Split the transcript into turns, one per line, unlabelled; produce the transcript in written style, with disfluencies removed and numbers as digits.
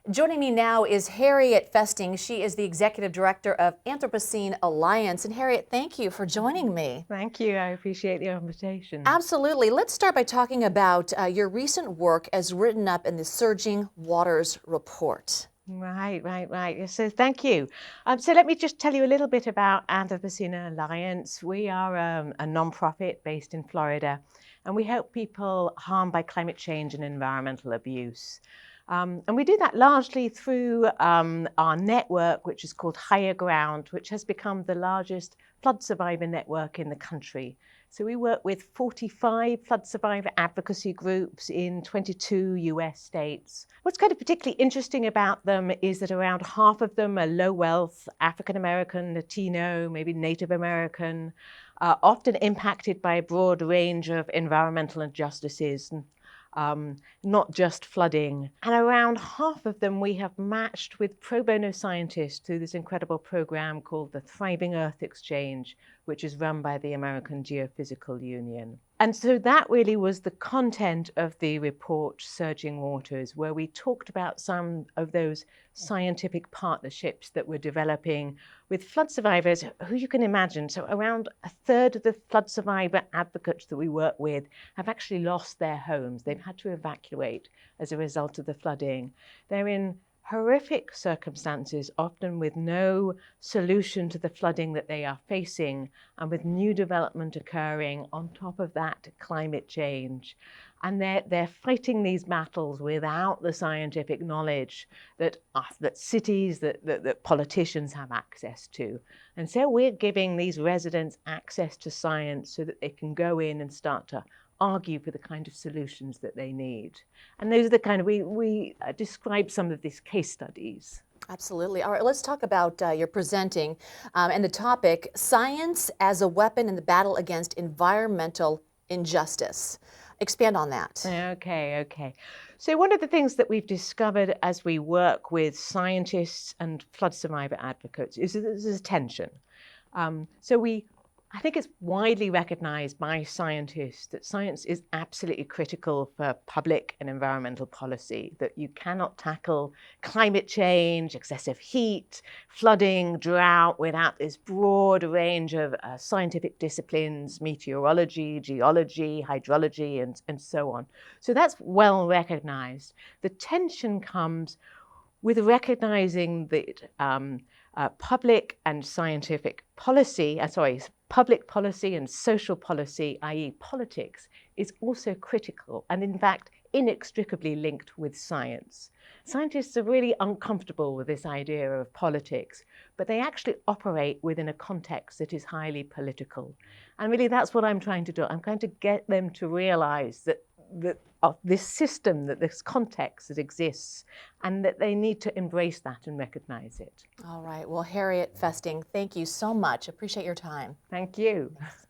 Joining me now is Harriet Festing. She is the Executive Director of Anthropocene Alliance. And Harriet, thank you for joining me.
Thank you. I appreciate the invitation.
Absolutely. Let's start by talking about your recent work as written up in the Surging Waters Report.
Right. So thank you. So let me just tell you a little bit about Anthropocene Alliance. We are a nonprofit based in Florida, and we help people harmed by climate change and environmental abuse. And we do that largely through our network, which is called Higher Ground, which has become the largest flood survivor network in the country. So we work with 45 flood survivor advocacy groups in 22 US states. What's kind of particularly interesting about them is that around half of them are low wealth, African American, Latino, maybe Native American, often impacted by a broad range of environmental injustices. Not just flooding. And around half of them we have matched with pro bono scientists through this incredible program called the Thriving Earth Exchange, which is run by the American Geophysical Union. And so that really was the content of the report, Surging Waters, where we talked about some of those scientific partnerships that we're developing with flood survivors who you can imagine. So around a third of the flood survivor advocates that we work with have actually lost their homes. They've had to evacuate as a result of the flooding. They're in horrific circumstances, often with no solution to the flooding that they are facing, and with new development occurring on top of that, climate change. And they're fighting these battles without the scientific knowledge that cities, that politicians have access to. And so we're giving these residents access to science so that they can go in and start to argue for the kind of solutions that they need. And those are the kind of, we describe some of these case studies.
Absolutely. All right, let's talk about your presenting and the topic, Science as a Weapon in the Battle Against Environmental Injustice. Expand on that.
Okay. So one of the things that we've discovered as we work with scientists and flood survivor advocates is that there's a tension. I think it's widely recognized by scientists that science is absolutely critical for public and environmental policy, that you cannot tackle climate change, excessive heat, flooding, drought without this broad range of scientific disciplines, meteorology, geology, hydrology, and so on. So that's well recognized. The tension comes with recognizing that public and scientific policy, public policy and social policy, i.e. politics, is also critical and in fact inextricably linked with science. Scientists are really uncomfortable with this idea of politics, but they actually operate within a context that is highly political. And really that's what I'm trying to do. I'm trying to get them to realize that this system, that this context that exists, and that they need to embrace that and recognize it.
All right. Well, Harriet Festing, thank you so much. Appreciate your time.
Thank you.
Thanks.